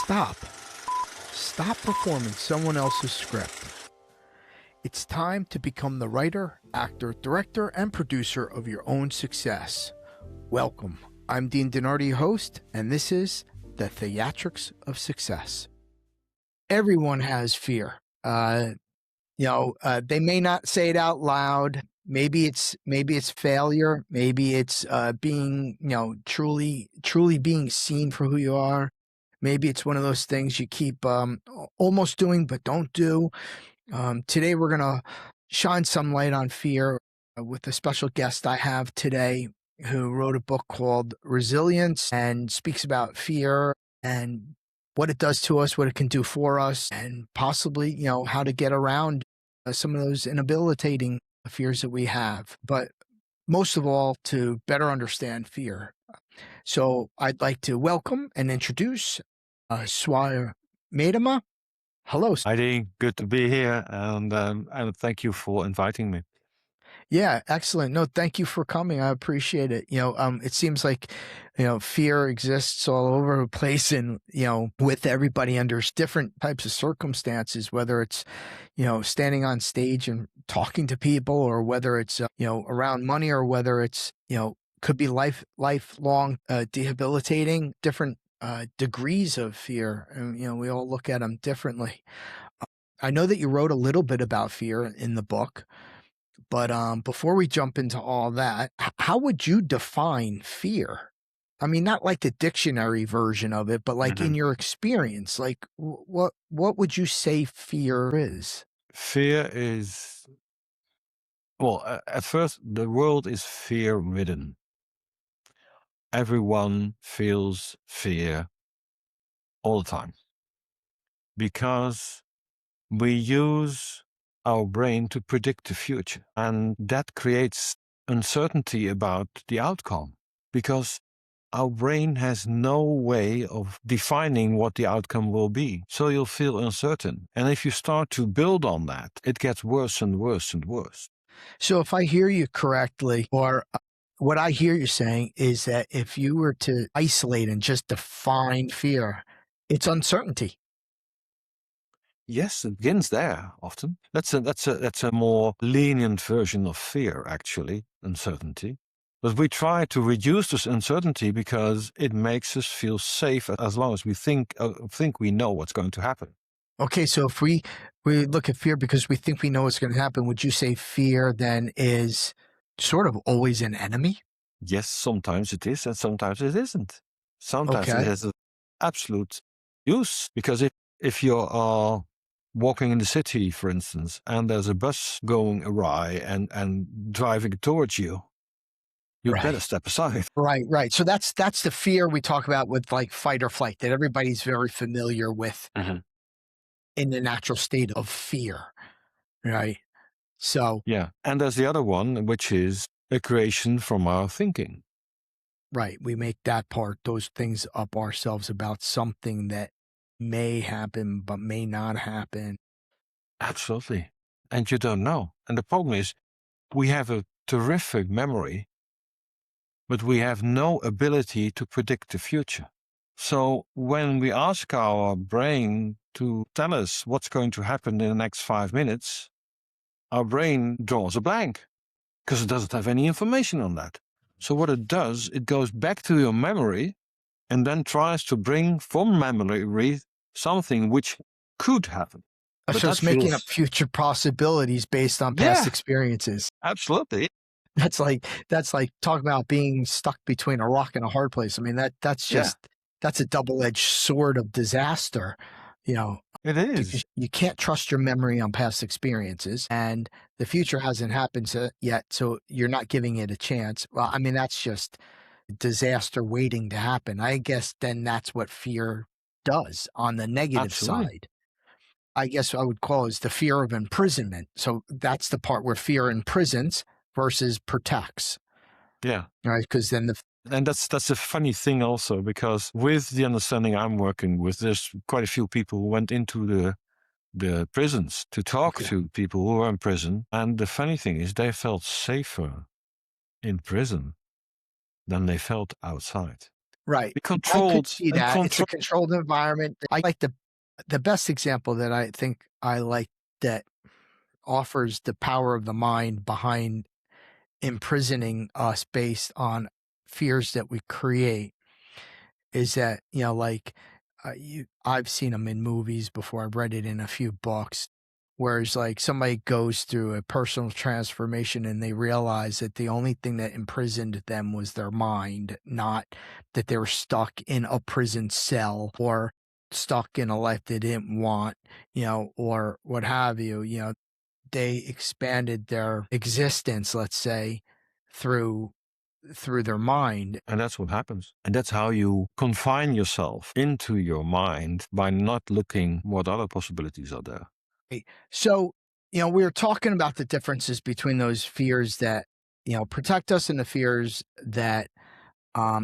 Stop. Stop performing someone else's script. It's time to become the writer, actor, director, and producer of your own success. Welcome. I'm Dean Denardi, host, and this is the Theatrics of Success. Everyone has fear. They may not say it out loud. Maybe it's failure. Maybe it's being, truly being seen for who you are. Maybe it's one of those things you keep almost doing but don't do. Today we're going to shine some light on fear with a special guest I have today who wrote a book called Resilience and speaks about fear and what it does to us, what it can do for us, and possibly, how to get around some of those inhabilitating fears that we have. But most of all, to better understand fear. So I'd like to welcome and introduce Swier Miedema. Hello. Hi, Dean. Good to be here, and thank you for inviting me. Yeah, excellent. No, thank you for coming. I appreciate it. It seems like, fear exists all over the place and, with everybody under different types of circumstances, whether it's, standing on stage and talking to people, or whether it's, around money, or whether it's, could be lifelong, debilitating, different degrees of fear. And, we all look at them differently. I know that you wrote a little bit about fear in the book. But before we jump into all that, how would you define fear? I mean, not like the dictionary version of it, but like in your experience, like what would you say fear is? Fear is, at first, the world is fear-ridden. Everyone feels fear all the time because we use our brain to predict the future, and that creates uncertainty about the outcome because our brain has no way of defining what the outcome will be. So you'll feel uncertain. And if you start to build on that, it gets worse and worse and worse. So if I hear you correctly, or what I hear you saying is that if you were to isolate and just define fear, it's uncertainty. Yes, it begins there often. That's a more lenient version of fear, actually, uncertainty. But we try to reduce this uncertainty because it makes us feel safe as long as we think we know what's going to happen. Okay, so if we look at fear because we think we know what's going to happen, would you say fear then is sort of always an enemy? Yes, sometimes it is, and sometimes it isn't. Sometimes it has an absolute use, because if you are walking in the city, for instance, and there's a bus going awry and driving towards you, you better step aside. Right. So that's the fear we talk about with like fight or flight that everybody's very familiar with in the natural state of fear, right? So yeah, and there's the other one, which is a creation from our thinking. Right, we make that part, those things up ourselves about something that may happen but may not happen. Absolutely. And you don't know. And the problem is, we have a terrific memory, but we have no ability to predict the future. So when we ask our brain to tell us what's going to happen in the next 5 minutes, our brain draws a blank because it doesn't have any information on that. So what it does, it goes back to your memory and then tries to bring from memory something which could happen. So it's making up future possibilities based on past experiences. Absolutely. That's like talking about being stuck between a rock and a hard place. I mean, that's a double-edged sword of disaster. It is. You can't trust your memory on past experiences, and the future hasn't happened yet, so you're not giving it a chance. Well, I mean, that's just disaster waiting to happen. I guess then that's what fear does on the negative side. I guess I would call it the fear of imprisonment. So that's the part where fear imprisons versus protects. Yeah. Right. Because then and that's a funny thing also, because with the understanding I'm working with, there's quite a few people who went into the prisons to talk to people who are in prison. And the funny thing is they felt safer in prison than they felt outside. Right. Be I could controlled see and that. It's a control. controlled environment. I like the best example that I think I like that offers the power of the mind behind imprisoning us based on fears that we create is that, like, I've seen them in movies before. I've read it in a few books. Whereas, like, somebody goes through a personal transformation and they realize that the only thing that imprisoned them was their mind, not that they were stuck in a prison cell or stuck in a life they didn't want, or what have you. They expanded their existence, let's say, through their mind. And that's what happens. And that's how you confine yourself into your mind by not looking what other possibilities are there. So, we were talking about the differences between those fears that, protect us and the fears that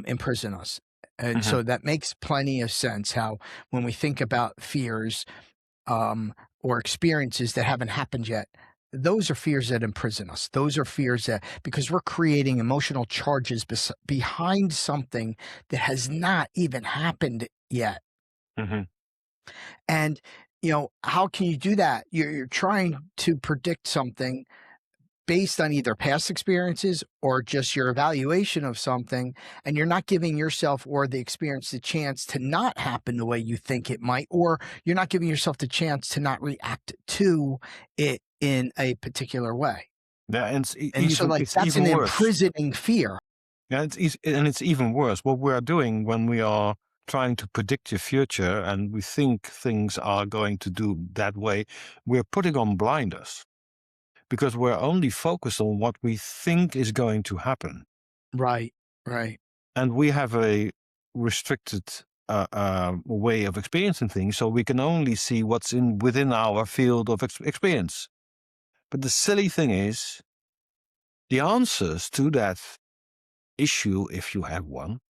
imprison us. And Mhm. so that makes plenty of sense how when we think about fears or experiences that haven't happened yet, those are fears that imprison us. Those are fears that, because we're creating emotional charges behind something that has not even happened yet. Mhm. And, how can you do that? You're trying to predict something based on either past experiences or just your evaluation of something, and you're not giving yourself or the experience the chance to not happen the way you think it might, or you're not giving yourself the chance to not react to it in a particular way. Yeah, and And so, like, it's that's an even worse. imprisoning fear. Yeah, it's even worse. What we are doing when we are trying to predict the future and we think things are going to do that way, we're putting on blinders because we're only focused on what we think is going to happen. Right, right, And we have a restricted way of experiencing things, so we can only see what's within our field of experience. But the silly thing is, the answers to that issue, if you have one,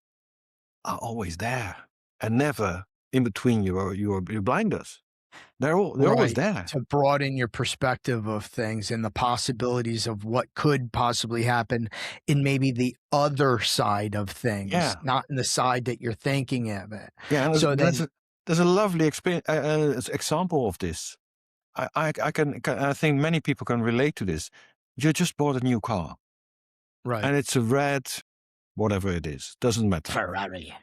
are always there and never in between your blinders. They're always right. there. To broaden your perspective of things and the possibilities of what could possibly happen in maybe the other side of things, Yeah, not in the side that you're thinking of it. yeah. And So then, there's a lovely example of this. I think many people can relate to this. You just bought a new car, right. and it's a red, whatever it is, doesn't matter. Ferrari.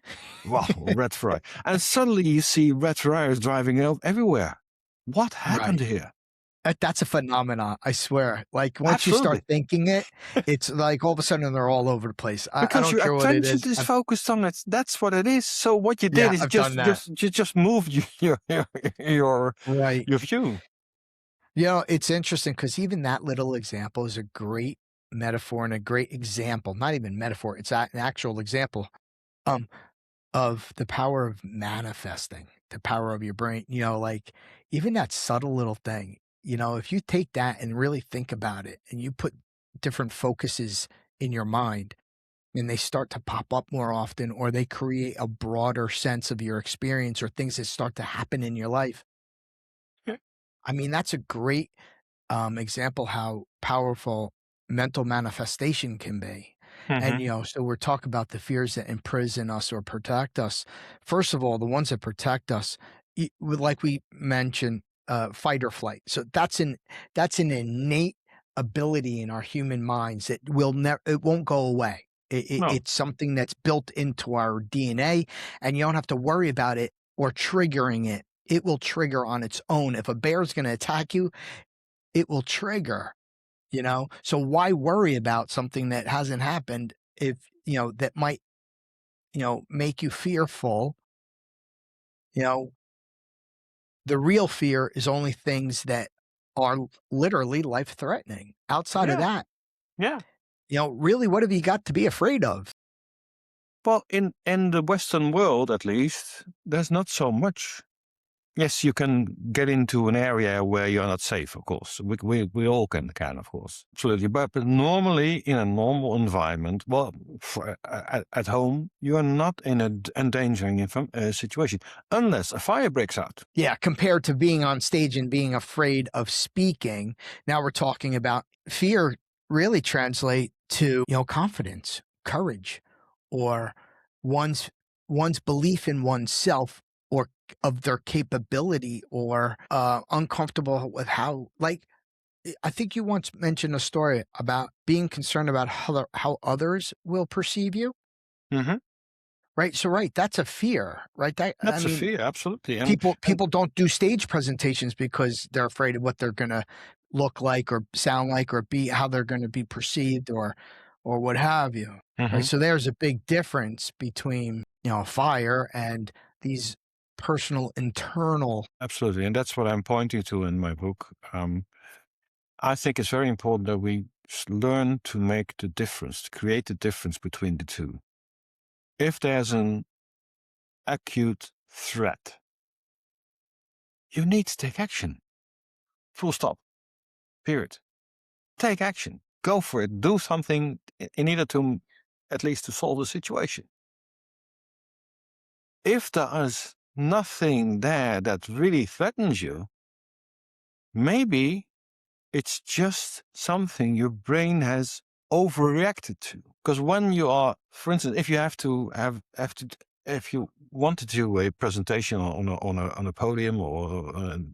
Well, red Ferrari, and suddenly you see red Ferraris driving everywhere. What happened Right. here? That's a phenomenon, I swear. Like, once you start Absolutely. thinking it, it's like all of a sudden they're all over the place. I Because don't your care what it attention is. is focused on it. That's what it is. So what you did Yeah, is I've done that. you just moved your Right. your view. It's interesting because even that little example is a great metaphor and a great example, not even metaphor, it's an actual example um, of the power of manifesting, the power of your brain. Like, even that subtle little thing, if you take that and really think about it and you put different focuses in your mind and they start to pop up more often, or they create a broader sense of your experience or things that start to happen in your life. I mean, that's a great example how powerful mental manifestation can be. And, Hmm. so we're talking about the fears that imprison us or protect us. First of all, the ones that protect us, like we mentioned, fight or flight. So that's an innate ability in our human minds that will never, it won't go away. No. It's something that's built into our DNA, and you don't have to worry about it or triggering it. It will trigger on its own. If a bear is going to attack you, it will trigger. So why worry about something that hasn't happened if, that might, make you fearful? You know, the real fear is only things that are literally life threatening. Outside of Yeah. that, Yeah. really, what have you got to be afraid of? Well, in the Western world, at least, there's not so much. Yes, you can get into an area where you're not safe, of course. We all can, of course. Absolutely. But normally, in a normal environment, well, at home, you are not in an endangering situation unless a fire breaks out. Yeah, compared to being on stage and being afraid of speaking. Now we're talking about fear really translate to, confidence, courage, or one's one's belief in oneself or of their capability or uncomfortable with how, like, I think you once mentioned a story about being concerned about how others will perceive you, Hmm. right? So, right, that's a fear, right? I That's a mean, fear, absolutely. And people don't do stage presentations because they're afraid of what they're gonna look like or sound like or be how they're gonna be perceived or what have you, right? mhm, So there's a big difference between, fire and these personal internal. absolutely. And that's what I'm pointing to in my book. I think it's very important that we learn to make the difference, to create the difference between the two. If there's an acute threat, you need to take action. Full stop. Period. Take action. Go for it. Do something in order to at least to solve the situation. If there is nothing there that really threatens you, maybe it's just something your brain has overreacted to. Because when you are, for instance, if you if you want to do a presentation on a podium or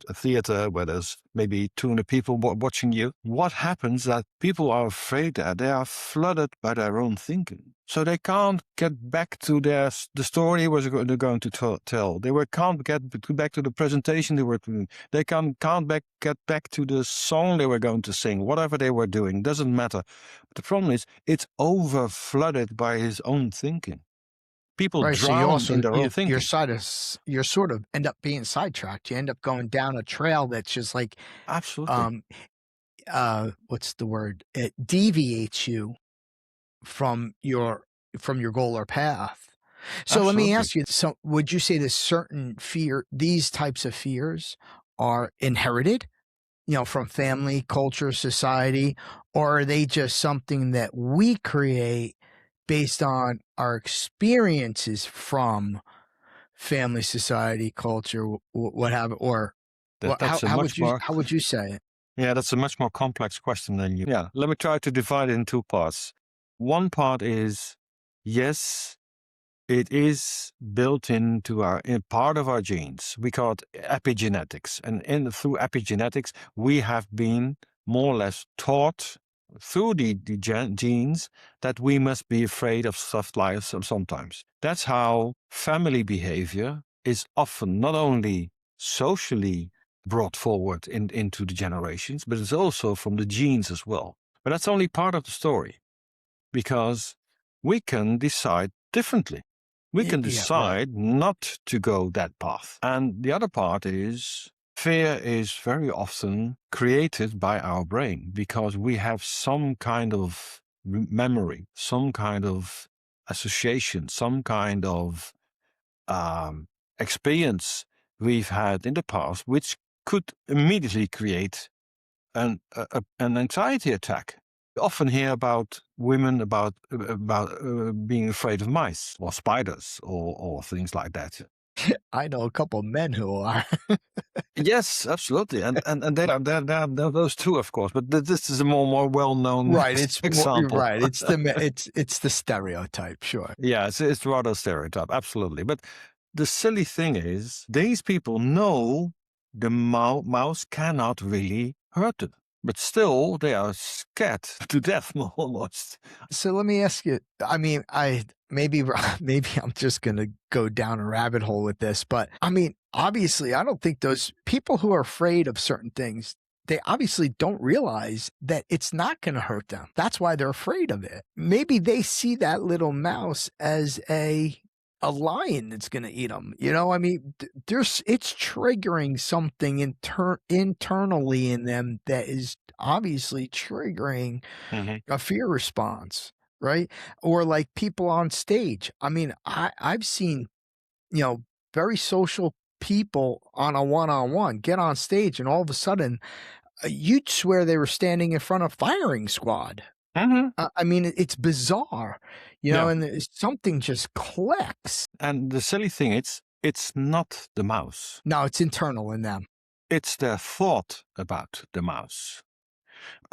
a theater where there's maybe 200 people watching you, what happens that people are afraid that they are flooded by their own thinking. So they can't get back to the story they're going to tell. Can't get back to the presentation they were doing. They can't get back to the song they were going to sing. Whatever they were doing doesn't matter. But the problem is it's over flooded by his own thinking. People Right, so you drown also in their own thinking. you're sort of end up being sidetracked. You end up going down a trail that's just like, Absolutely. um, what's the word? It deviates you from your goal or path. So let me Absolutely. ask you, so would you say these types of fears are inherited, from family, culture, society, or are they just something that we create based on our experiences from family, society, culture, what have or That's a much more how would you say it? Yeah, that's a much more complex question than you. Yeah, let me try to divide it in two parts. One part is yes, it is built into in part of our genes. We call it epigenetics, and through epigenetics, we have been more or less taught through the genes that we must be afraid of stuff like sometimes. That's how family behavior is often not only socially brought forward into the generations, but it's also from the genes as well. But that's only part of the story because we can decide differently. We can Yeah, right. decide not to go that path. And the other part is fear is very often created by our brain because we have some kind of memory, some kind of association, some kind of experience we've had in the past, which could immediately create an anxiety attack. We often hear about women about being afraid of mice or spiders or things like that. I know a couple of men who are. Yes, absolutely, and there are those two, of course, but this is a more well known Right, it's more example. right, it's the stereotype, sure. Yeah, it's rather stereotype, absolutely. But the silly thing is, these people know the mouse cannot really hurt them, but still they are scared to death almost. So let me ask you, I mean, maybe maybe I'm just gonna go down a rabbit hole with this, but I mean, obviously, I don't think those people who are afraid of certain things, they obviously don't realize that it's not gonna hurt them. That's why they're afraid of it. Maybe they see that little mouse as a lion that's gonna eat them. I mean, it's triggering something internally in them that is obviously triggering Mhm. a fear response, right? Or like people on stage. I mean, I've seen, you know, very social people on a one-on-one get on stage and all of a sudden you'd swear they were standing in front of firing squad. Mhm. I mean, it's bizarre, Yeah, and something just clicks. and the silly thing is, it's not the mouse. No, it's internal in them. It's their thought about the mouse.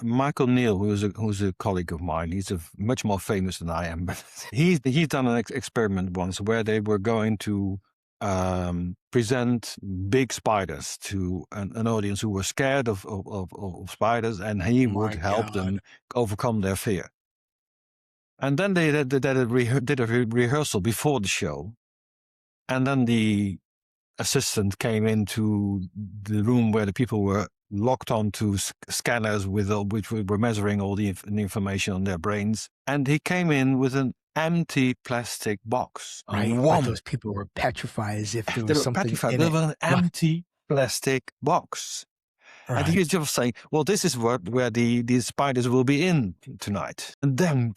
Michael Neal, who's a colleague of mine, he's much more famous than I am, but he's done an experiment once where they were going to present big spiders to an audience who were scared of spiders, and he would help them overcome their fear. And then they did a rehearsal before the show, and then the assistant came into the room where the people were locked onto scanners which were measuring all the information on their brains, and he came in with an empty plastic box. Right, but those people were petrified as if there was something in there it. was an empty plastic box. Right. And he was just saying, well, this is where the spiders will be in tonight. And then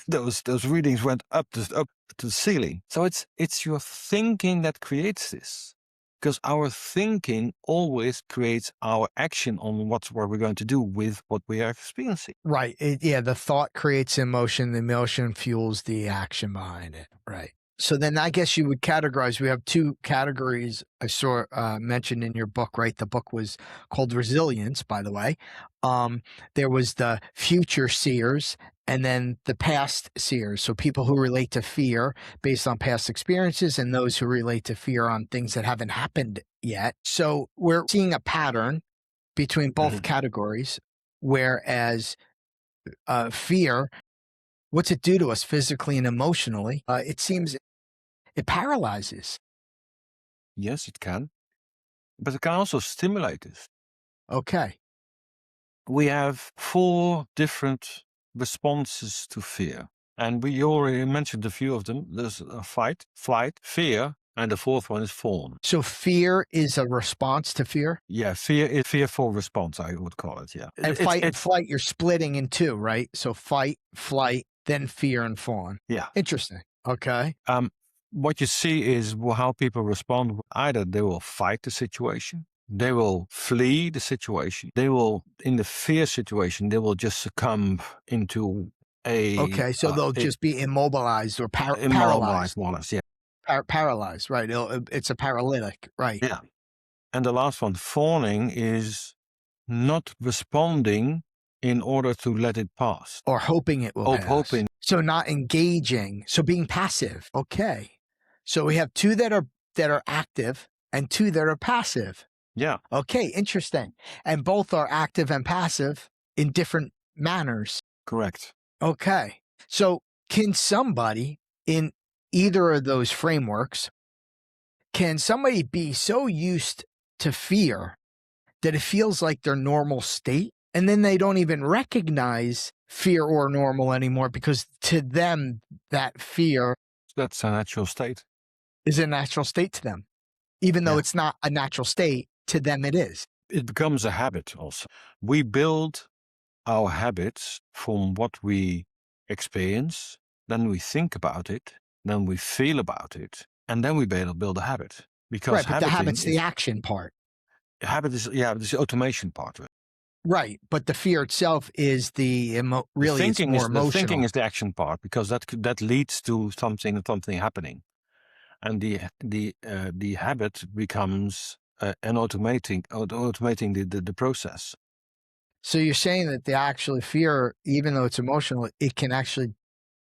those readings went up to the ceiling. So it's your thinking that creates this. Because our thinking always creates our action on what we're going to do with what we are experiencing. Right. The thought creates emotion. The emotion fuels the action behind it. Right. So then I guess you would categorize, we have two categories I saw mentioned in your book, right? The book was called Resilience, by the way. There was the future seers and then the past seers. So people who relate to fear based on past experiences and those who relate to fear on things that haven't happened yet. So we're seeing a pattern between both categories, whereas fear, what's it do to us physically and emotionally? It seems it paralyzes. Yes, it can. But it can also stimulate us. Okay. We have 4 different responses to fear. And we already mentioned a few of them. There's fight, flight, fear, and the 4th one is fawn. So fear is a response to fear? Yeah, fear is fearful response, I would call it, yeah. And fight and flight, you're splitting in 2, right? So fight, flight, then fear and fawn. Yeah. Interesting. Okay. What you see is how people respond. Either they will fight the situation, they will flee the situation, they will, in the fear situation, they will just succumb into a... Okay, so they'll just be immobilized or paralyzed. Immobilized, more or less, yeah. Paralyzed, right? It's a paralytic, right? Yeah. And the last one, fawning, is not responding in order to let it pass. Or hoping it will pass. Hoping. So not engaging. So being passive. Okay. So we have 2 that are active and 2 that are passive. Yeah. Okay, interesting. And both are active and passive in different manners. Correct. Okay. So can somebody in either of those frameworks, can somebody be so used to fear that it feels like their normal state? And then they don't even recognize fear or normal anymore because to them, that fear... That's a natural state. Is a natural state to them. Even though it's not a natural state, to them it is. It becomes a habit also. We build our habits from what we experience, then we think about it, then we feel about it, and then we build a habit. Because right, but the habit's the action part. Habit is, the automation part of it. Right, but the fear itself is the really it's more emotional. The thinking is the action part because that leads to something happening, and the habit becomes an automating the process. So you're saying that the actual fear, even though it's emotional, it can actually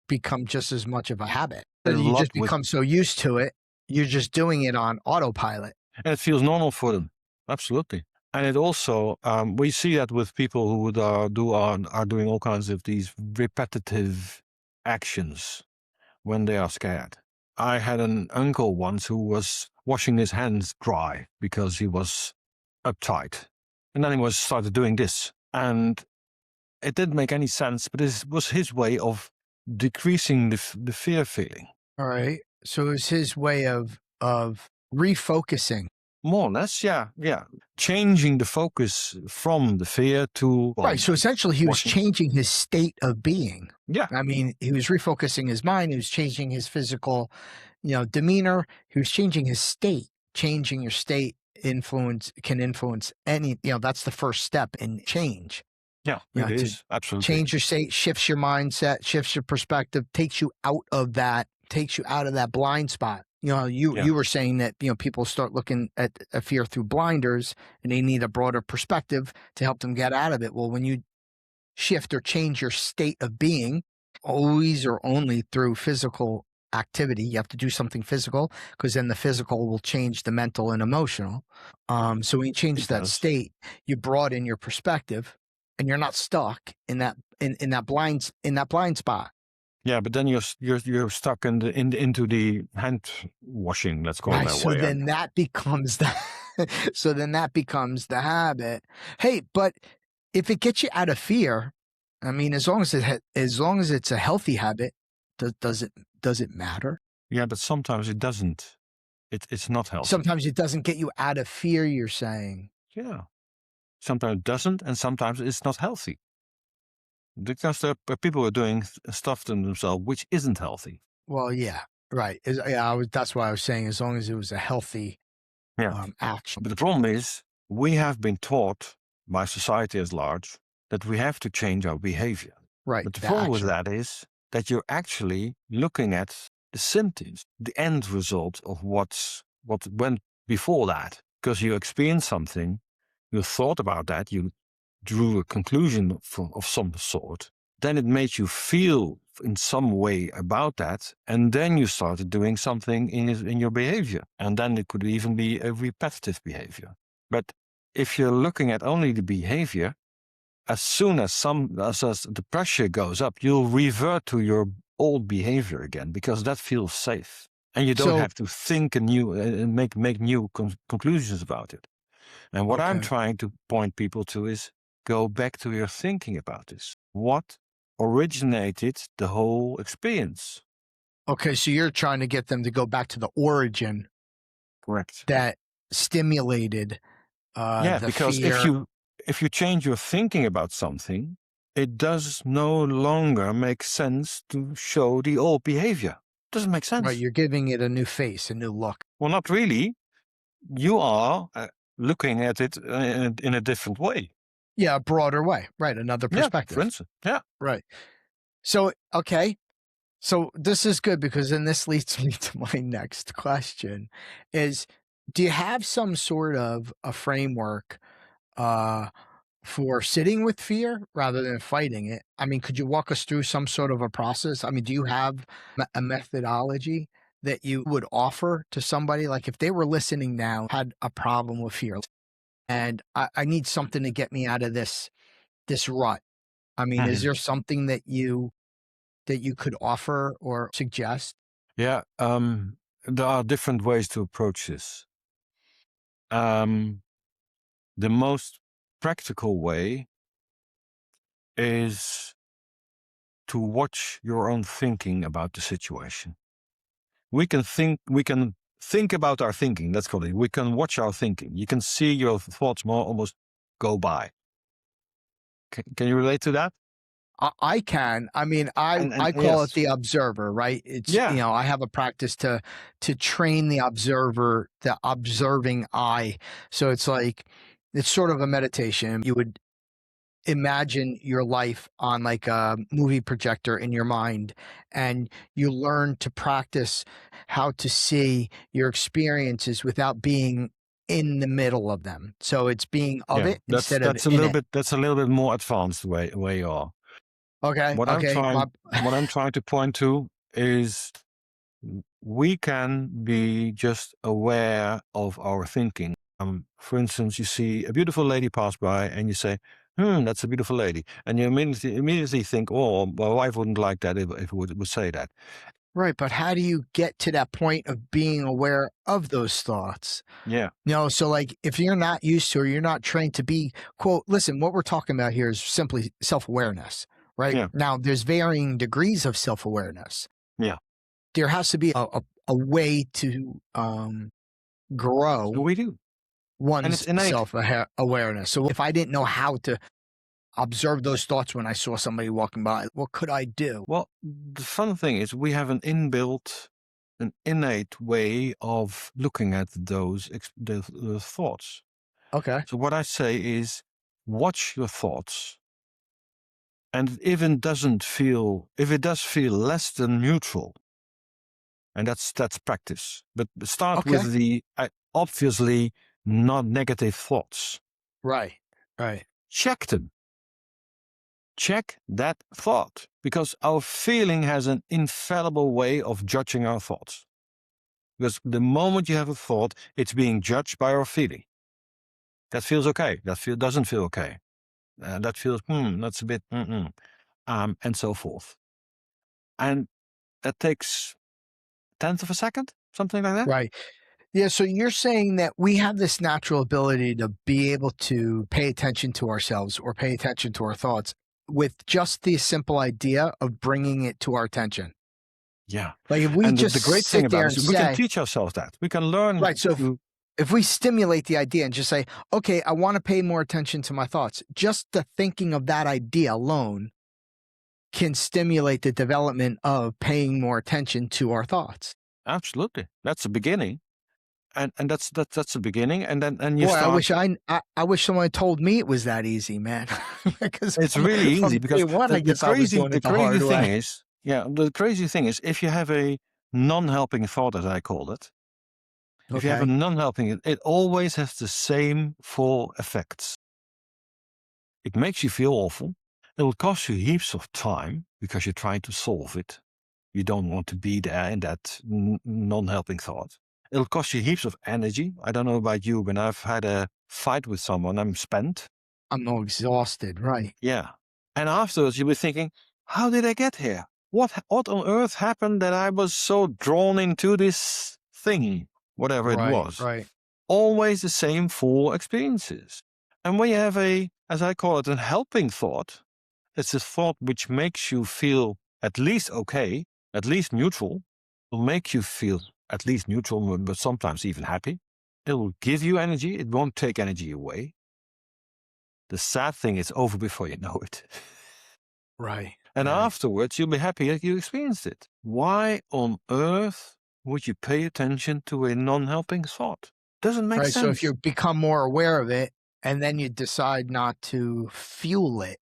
become just as much of a habit. So you just become so used to it, you're just doing it on autopilot, and it feels normal for them. Absolutely. And it also, we see that with people who are doing all kinds of these repetitive actions when they are scared. I had an uncle once who was washing his hands dry because he was uptight. And then he started doing this. And it didn't make any sense, but it was his way of decreasing the fear feeling. All right. So it was his way of refocusing. More or less, yeah. Changing the focus from the fear to... Right, so essentially he was changing his state of being. Yeah. I mean, he was refocusing his mind, he was changing his physical, demeanor, he was changing his state. Changing your state can influence any, that's the first step in change. Yeah, it is, absolutely. Change your state, shifts your mindset, shifts your perspective, takes you out of that blind spot. You were saying that, people start looking at a fear through blinders and they need a broader perspective to help them get out of it. Well, when you shift or change your state of being always or only through physical activity. You have to do something physical because then the physical will change the mental and emotional. So when you change that state, you broaden your perspective, and you're not stuck in that blind spot. Yeah, but then you're stuck into the hand washing. Let's call it Right. that So way. then that becomes the habit. Hey, but if it gets you out of fear, I mean, as long as it's a healthy habit, does it matter? Yeah, but sometimes it doesn't. It's not healthy. Sometimes it doesn't get you out of fear, you're saying. Yeah. Sometimes it doesn't, and sometimes it's not healthy. Because there are people who are doing stuff to themselves which isn't healthy. Well, yeah, right. That's why I was saying, as long as it was a healthy action. But the problem is, we have been taught by society as large that we have to change our behavior. Right. But the problem with that is that you're actually looking at the symptoms, the end result of what went before that. Because you experienced something, you thought about that, you drew a conclusion of some sort, then it made you feel in some way about that, and then you started doing something in your behavior. And then it could even be a repetitive behavior. But if you're looking at only the behavior, as soon as the pressure goes up, you'll revert to your old behavior again, because that feels safe. And you don't have to think anew and make new conclusions about it. And what I'm trying to point people to is go back to your thinking about this. What originated the whole experience? Okay, so you're trying to get them to go back to the origin. Correct. That stimulated the because fear. if you change your thinking about something, it does no longer make sense to show the old behavior. It doesn't make sense. Right, you're giving it a new face, a new look. Well, not really. You are looking at it in a different way. Yeah, a broader way. Right, another perspective. For instance. Yeah. Right. So, okay. So this is good, because then this leads me to my next question is, do you have some sort of a framework for sitting with fear rather than fighting it? I mean, could you walk us through some sort of a process? I mean, do you have a methodology that you would offer to somebody? Like if they were listening now, had a problem with fear, and I need something to get me out of this rut. I mean, is there something that you could offer or suggest? Yeah, there are different ways to approach this. The most practical way is to watch your own thinking about the situation. We can think about our thinking, let's call it. We can watch our thinking. You can see your thoughts almost go by. Can you relate to that? I can. I mean, I call it the observer, right? It's, I have a practice to train the observer, the observing eye. So it's like, it's sort of a meditation. You would imagine your life on like a movie projector in your mind, and you learn to practice how to see your experiences without being in the middle of them. So it's being of it instead of in it. That's a little bit more advanced way you are. Okay. What I'm trying to point to is we can be just aware of our thinking. For instance, you see a beautiful lady pass by and you say, that's a beautiful lady. And you immediately think, oh, my wife wouldn't like that if it would say that. Right. But how do you get to that point of being aware of those thoughts? Yeah. So like if you're not used to, or you're not trained to be, quote, listen, what we're talking about here is simply self-awareness, right? Yeah. Now there's varying degrees of self-awareness. Yeah. There has to be a way to grow So we do. one's self-awareness. So if I didn't know how to observe those thoughts when I saw somebody walking by, what could I do? Well, the fun thing is we have an innate way of looking at those thoughts. Okay. So what I say is watch your thoughts. And if it does feel less than neutral, and that's practice. But start with the obviously not negative thoughts. Right. Check them. check that thought, because our feeling has an infallible way of judging our thoughts. Because the moment you have a thought, it's being judged by our feeling. That feels okay. Doesn't feel okay. That feels, that's a bit, and so forth. And that takes tenth of a second, something like that. Right. Yeah. So you're saying that we have this natural ability to be able to pay attention to ourselves or pay attention to our thoughts with just the simple idea of bringing it to our attention. Yeah. Like if we And just the great thing sit there about it and is we can say, teach ourselves that. We can learn right. So to, if we stimulate the idea and just say, okay, I want to pay more attention to my thoughts, just the thinking of that idea alone can stimulate the development of paying more attention to our thoughts. absolutely. That's the beginning. And that's the beginning. And then you Boy, start. I wish someone had told me it was that easy, man. Because It's really from easy, day because one, I the guess I was crazy doing the it the crazy hard thing way. is, the crazy thing is, if you have a non-helping thought, as I call it, if you have a Okay. non-helping, it always has the same four effects. It makes you feel awful. It will cost you heaps of time because you're trying to solve it. You don't want to be there in that non-helping thought. It'll cost you heaps of energy. I don't know about you, when I've had a fight with someone, I'm spent. I'm all exhausted, right? Yeah. And afterwards you'll be thinking, how did I get here? What on earth happened that I was so drawn into this thing, whatever it Right, was? right, Always the same four experiences. And when you have as I call it, a helping thought, it's a thought which makes you feel at least okay, at least neutral, will make you feel at least neutral, but sometimes even happy. It will give you energy. It won't take energy away. The sad thing is over before you know it. right, And right. afterwards, you'll be happy that you experienced it. Why on earth would you pay attention to a non-helping thought? Doesn't make Right. So if sense. you become more aware of it and then you decide not to fuel it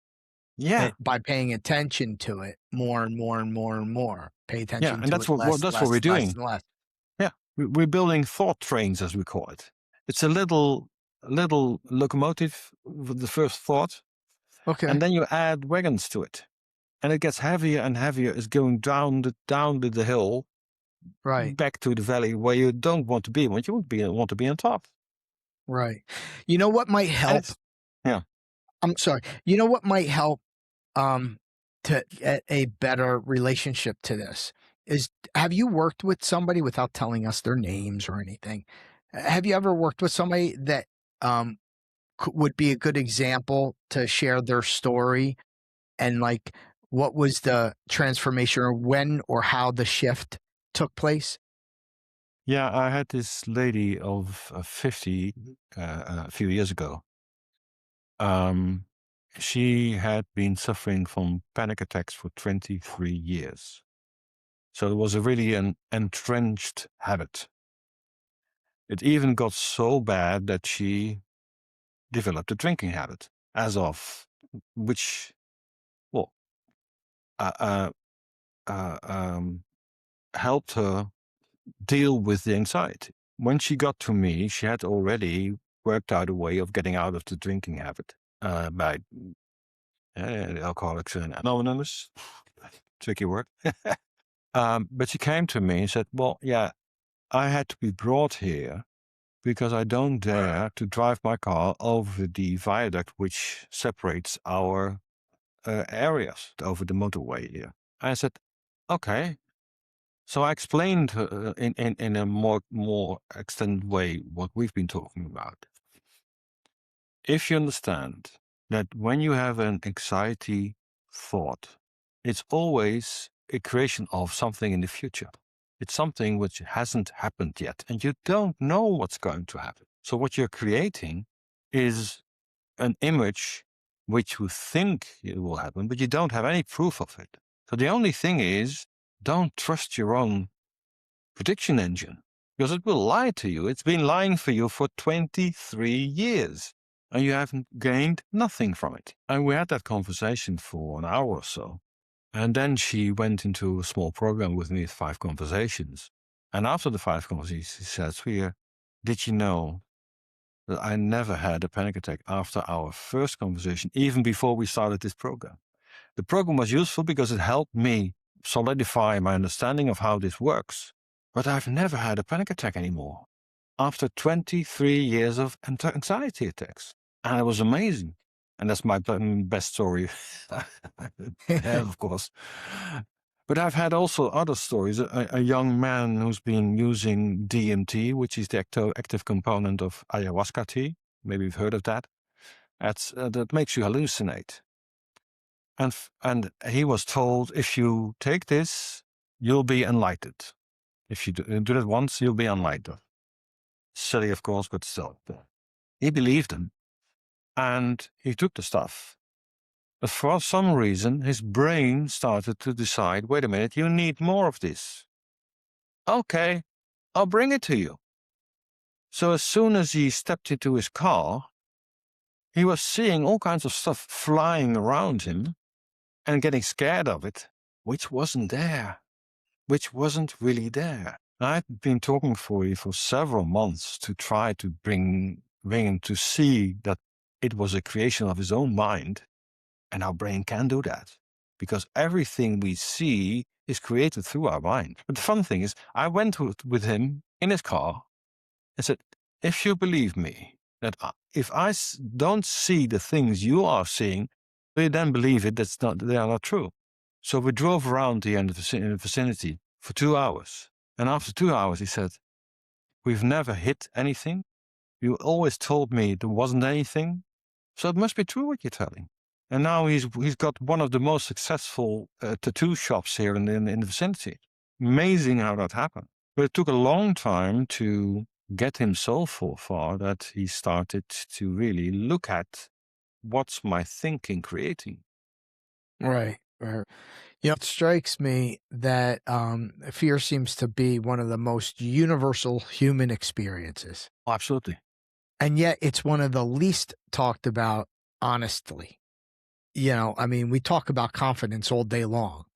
Yeah, by paying attention to it more and more and more and more, pay yeah, attention and to that's it what less, that's what we're less, less, doing. and less. Yeah, we're building thought trains, as we call it. It's a little locomotive with the first thought, and Okay. then you add wagons to it, and it gets heavier and heavier. It's going down the hill Right. back to the valley where you don't want to be. When you want to be on top, Right. You know what might and help? it's yeah. I'm sorry. You know what might help um to get a better relationship to this is, have you worked with somebody, without telling us their names or anything? Have you ever worked with somebody that um would be a good example to share their story, and like what was the transformation, or when or how the shift took place? Yeah, I had this lady of 50 a few years ago. Um, she had been suffering from panic attacks for 23 years. So it was really an entrenched habit. It even got so bad that she developed a drinking habit, as of which, well, uh, uh, uh, helped her deal with the anxiety. When she got to me, she had already worked out a way of getting out of the drinking habit by Alcoholics Anonymous. Tricky word. But she came to me and said, well, yeah, I had to be brought here because I don't dare to drive my car over the viaduct which separates our areas, over the motorway here. I said, okay. So I explained in a more extended way what we've been talking about. If you understand that when you have an anxiety thought, it's always a creation of something in the future. It's something which hasn't happened yet, and you don't know what's going to happen. So what you're creating is an image which you think it will happen, but you don't have any proof of it. So the only thing is, don't trust your own prediction engine, because it will lie to you. It's been lying for you for 23 years. And you haven't gained nothing from it. And we had that conversation for an hour or so. And then she went into a small program with me, 5 conversations. And after the 5 conversations, she said, Swier, did you know that I never had a panic attack after our first conversation, even before we started this program? The program was useful because it helped me solidify my understanding of how this works. But I've never had a panic attack anymore after 23 years of anxiety attacks. And it was amazing. And that's my best story, of course. But I've had also other stories. A young man who's been using DMT, which is the active component of ayahuasca tea. Maybe you've heard of that. That makes you hallucinate. And he was told, if you take this, you'll be enlightened. If you do that once, you'll be enlightened. Silly, of course, but still. He believed him. And he took the stuff. But for some reason, his brain started to decide, wait a minute, you need more of this. Okay, I'll bring it to you. So as soon as he stepped into his car, he was seeing all kinds of stuff flying around him and getting scared of it, which wasn't there, which wasn't really there. I've been talking for several months to try to bring him to see that it was a creation of his own mind. And our brain can do that because everything we see is created through our mind. But the fun thing is, I went with him in his car and said, if you believe me, that if I don't see the things you are seeing, do you then believe it? They are not true. So we drove around in the vicinity for 2 hours. And after 2 hours, he said, we've never hit anything. You always told me there wasn't anything. So it must be true what you're telling. And now he's got one of the most successful tattoo shops here in the vicinity. Amazing how that happened. But it took a long time to get him so far that he started to really look at what's my thinking creating. Right. It strikes me that fear seems to be one of the most universal human experiences. Oh, absolutely. And yet it's one of the least talked about honestly. We talk about confidence all day long,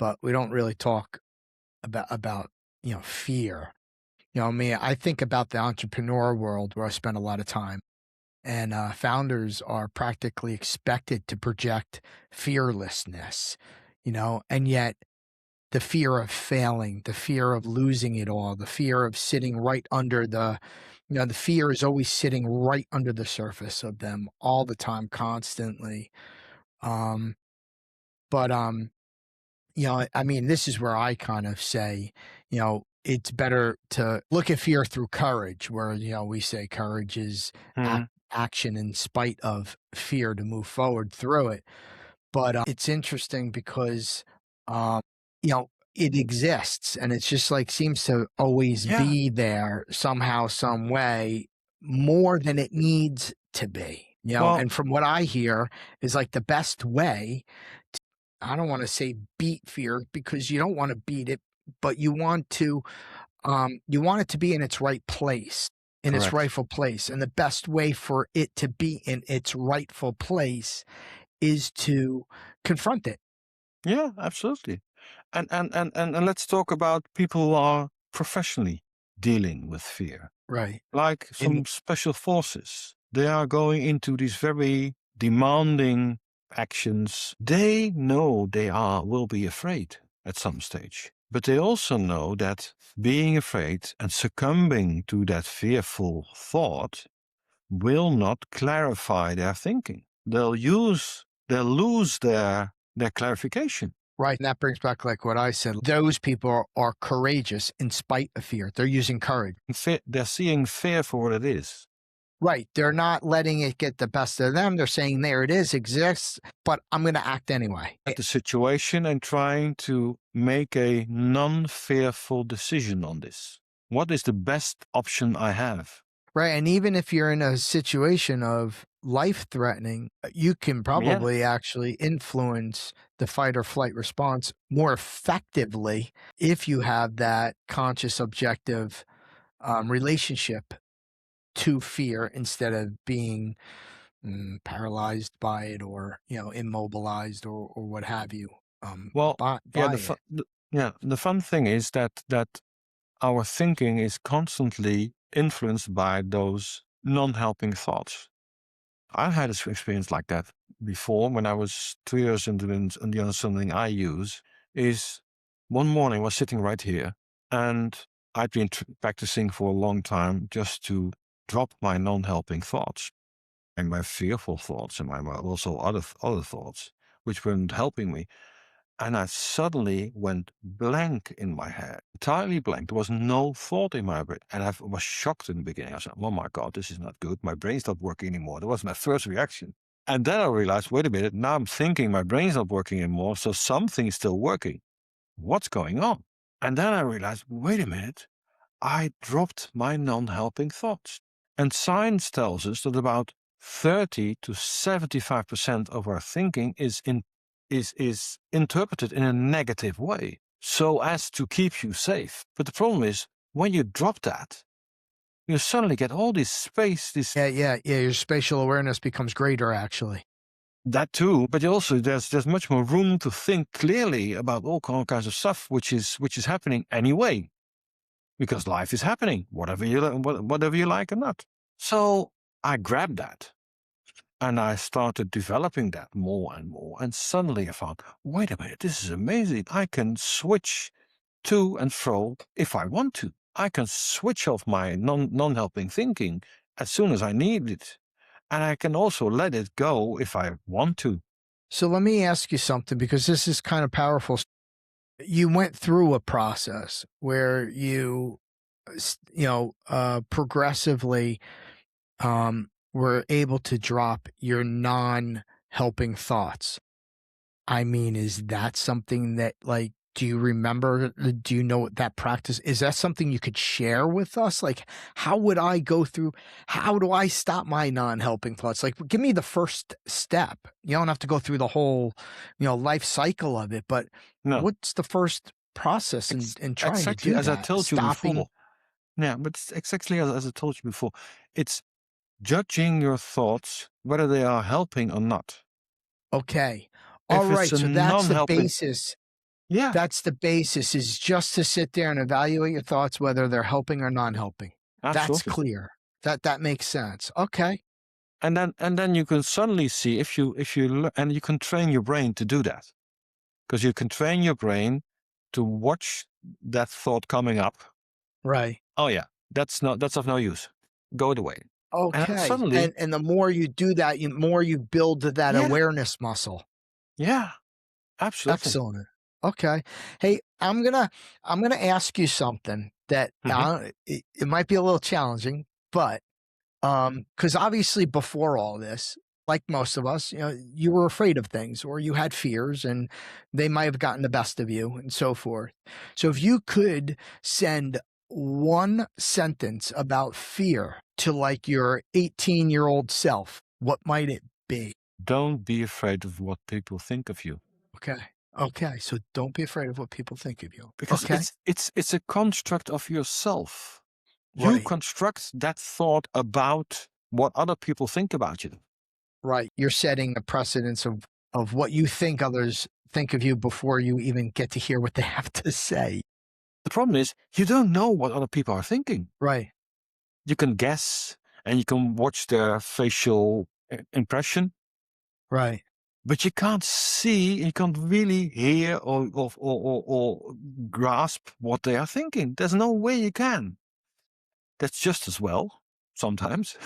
but we don't really talk about fear. I think about the entrepreneur world where I spend a lot of time, and founders are practically expected to project fearlessness, and yet the fear of failing, the fear of losing it all, the fear of sitting right under the fear is always sitting right under the surface of them all the time, constantly. This is where I kind of say, it's better to look at fear through courage, where, we say courage is action in spite of fear to move forward through it. But it's interesting because, it exists, and it's just like seems to always be there somehow, some way, more than it needs to be. And from what I hear is like the best way to, I don't want to say beat fear, because you don't want to beat it, but you want it to be in its right place, in its rightful place. And the best way for it to be in its rightful place is to confront it. Yeah, absolutely. And let's talk about people who are professionally dealing with fear. Right. Like some special forces. They are going into these very demanding actions. They know they will be afraid at some stage. But they also know that being afraid and succumbing to that fearful thought will not clarify their thinking. They'll lose their clarification. Right. And that brings back like what I said. Those people are courageous in spite of fear. They're using courage. They're seeing fear for what it is. Right. They're not letting it get the best of them. They're saying, there it is, exists, but I'm going to act anyway. At the situation and trying to make a non-fearful decision on this. What is the best option I have? Right. And even if you're in a situation of life-threatening, you can probably actually influence the fight or flight response more effectively if you have that conscious, objective relationship to fear, instead of being paralyzed by it, or immobilized, or what have you. The fun thing is that our thinking is constantly influenced by those non-helping thoughts. I had this experience like that before when I was 2 years into and something I use is one morning I was sitting right here and I'd been practicing for a long time just to drop my non-helping thoughts and my fearful thoughts and my also other thoughts which weren't helping me. And I suddenly went blank in my head, entirely blank. There was no thought in my brain. And I was shocked in the beginning. I said, oh my God, this is not good. My brain's not working anymore. That was my first reaction. And then I realized, wait a minute, now I'm thinking my brain's not working anymore. So something is still working. What's going on? And then I realized, wait a minute, I dropped my non-helping thoughts. And science tells us that about 30 to 75% of our thinking is interpreted in a negative way, so as to keep you safe. But the problem is, when you drop that, you suddenly get all this space, Yeah. Your spatial awareness becomes greater, actually. that too, but also there's much more room to think clearly about all kinds of stuff which is happening anyway. Because life is happening, whatever you like or not. So I grabbed that and I started developing that more and more. And suddenly I found, wait a minute, this is amazing. I can switch to and fro if I want to. I can switch off my non-helping thinking as soon as I need it. And I can also let it go if I want to. So let me ask you something, because this is kind of powerful. You went through a process where you progressively were able to drop your non-helping thoughts. I mean, is that something that, like, do you remember? Do you know what that practice is? That something you could share with us? Like, how would I go through? How do I stop my non-helping thoughts? Like, give me the first step. You don't have to go through the whole, life cycle of it, but No, what's the first process in trying to exactly do as I that? told you Stopping. before. Yeah, but it's exactly as I told you before. It's judging your thoughts, whether they are helping or not. Okay. All If it's right. a So that's the non-helping, basis. yeah, That's the basis, is just to sit there and evaluate your thoughts, whether they're helping or non-helping. That's absolutely. clear. That makes sense. Okay. And then you can suddenly see and you can train your brain to do that because you can train your brain to watch that thought coming up. Right. Oh yeah, that's of no use. Go away. And then Okay. suddenly, And the more you do that, you more you build that yeah, awareness muscle. yeah, absolutely. Excellent. Okay. Hey, I'm gonna ask you something that Hmm. it might be a little challenging, but because obviously before all this, like most of us, you were afraid of things, or you had fears, and they might have gotten the best of you and so forth. So if you could send one sentence about fear to, like, your 18-year-old self, what might it be? Don't be afraid of what people think of you Okay. Okay. So don't be afraid of what people think of you. because Okay. it's a construct of yourself. You Right. construct that thought about what other people think about you. Right. You're setting a precedence of what you think others think of you before you even get to hear what they have to say. The problem is you don't know what other people are thinking. Right. You can guess and you can watch their facial impression, Right. but you can't see, you can't really hear or grasp what they are thinking. There's no way you can. That's just as well sometimes,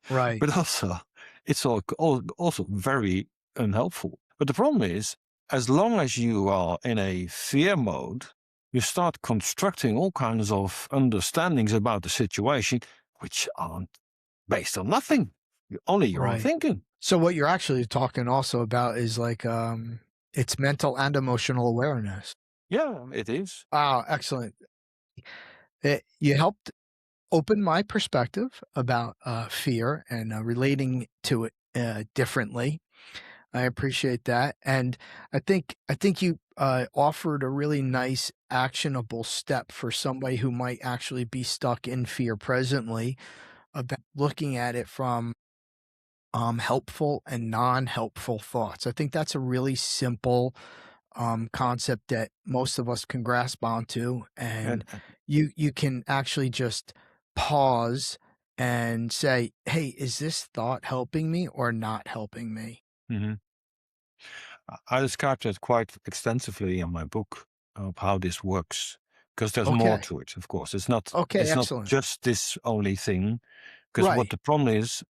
Right. but also it's also very unhelpful. But the problem is, as long as you are in a fear mode, you start constructing all kinds of understandings about the situation, which aren't based on nothing, only your own Right. thinking. So what you're actually talking also about is, like, it's mental and emotional awareness. Yeah, it is. Wow, excellent. You helped open my perspective about fear and relating to it differently. I appreciate that, and I think you offered a really nice actionable step for somebody who might actually be stuck in fear presently, about looking at it from helpful and non-helpful thoughts. I think that's a really simple concept that most of us can grasp onto, and And you can actually just pause and say, hey, is this thought helping me or not helping me? Mhm. I described that quite extensively in my book of how this works, because there's more Okay. to it, of course. It's Okay, not excellent. just this only thing, because what Right. the problem is,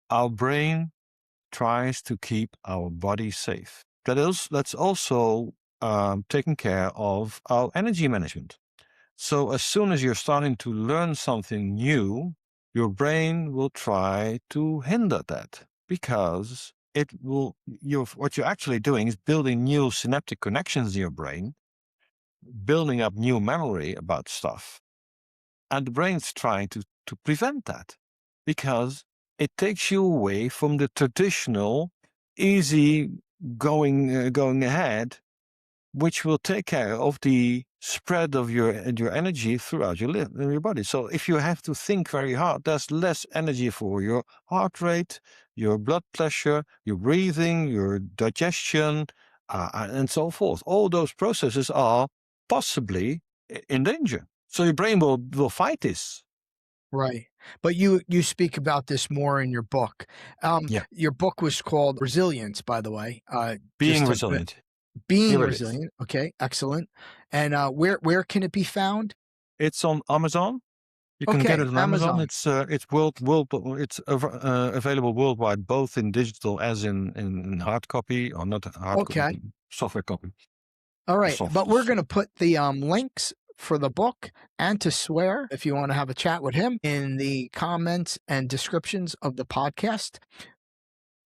our brain tries to keep our body safe. That's also taking care of our energy management. So as soon as you're starting to learn something new, your brain will try to hinder that, because what you're actually doing is building new synaptic connections in your brain, building up new memory about stuff. And the brain's trying to prevent that, because it takes you away from the traditional, easy going ahead, which will take care of the spread of your energy throughout your body. So if you have to think very hard, there's less energy for your heart rate, your blood pressure, your breathing, your digestion, and so forth. All those processes are possibly in danger. So your brain will fight this. Right. But you speak about this more in your book. Yeah. Your book was called Resilience, by the way. Being resilient. Being Here it is. resilient. Okay, excellent. And where can it be found? It's on Amazon. You can get Okay, it on Amazon. Amazon. It's available worldwide, both in digital as in hard copy, or not hard Okay. copy, software copy. All right. Soft. But we're going to put the links for the book and to Swier, if you want to have a chat with him, in the comments and descriptions of the podcast.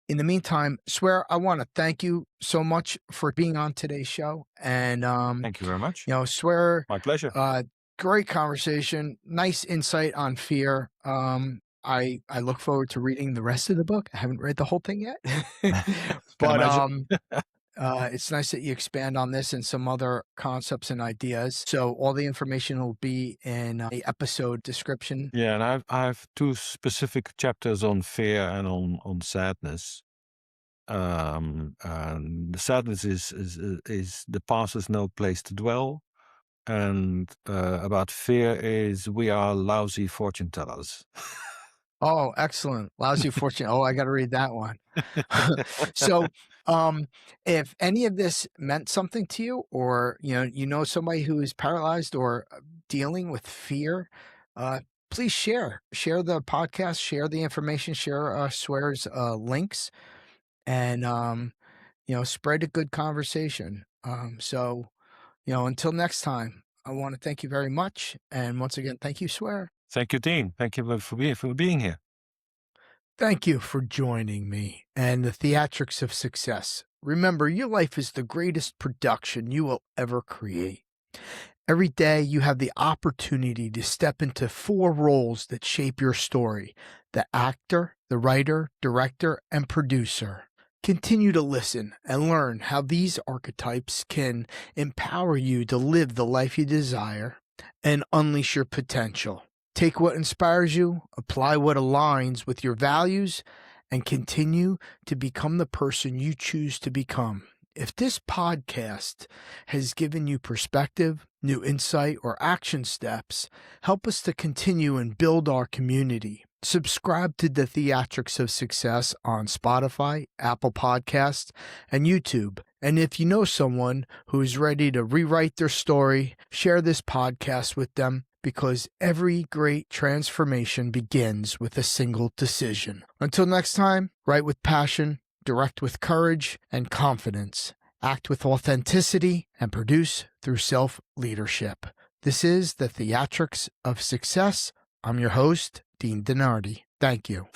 In the meantime, Swier, I want to thank you so much for being on today's show. And, Thank you very much. Swier, My pleasure. great conversation, nice insight on fear. I look forward to reading the rest of the book. I haven't read the whole thing yet, but it's nice that you expand on this and some other concepts and ideas. So all the information will be in the episode description. Yeah, and I have two specific chapters on fear and on sadness. And the sadness is the past is no place to dwell, and about fear is we are lousy fortune tellers. Oh, excellent. Lousy fortune. Oh, I got to read that one. So, if any of this meant something to you, or, you know somebody who is paralyzed or dealing with fear, please share the podcast, share the information, share Swier's links, and, spread a good conversation. So, until next time, I want to thank you very much. And once again, thank you, Swier. Thank you, Dean. Thank you for being here. Thank you for joining me and the Theatrics of Success. Remember, your life is the greatest production you will ever create. Every day, you have the opportunity to step into 4 roles that shape your story: the actor, the writer, director, and producer. Continue to listen and learn how these archetypes can empower you to live the life you desire and unleash your potential. Take what inspires you, apply what aligns with your values, and continue to become the person you choose to become. If this podcast has given you perspective, new insight, or action steps, help us to continue and build our community. Subscribe to the Theatrics of Success on Spotify, Apple Podcasts, and YouTube. And if you know someone who is ready to rewrite their story, share this podcast with them, because every great transformation begins with a single decision. Until next time, write with passion, direct with courage and confidence, act with authenticity, and produce through self-leadership. This is the Theatrics of Success. I'm your host, Dean Denardi. Thank you.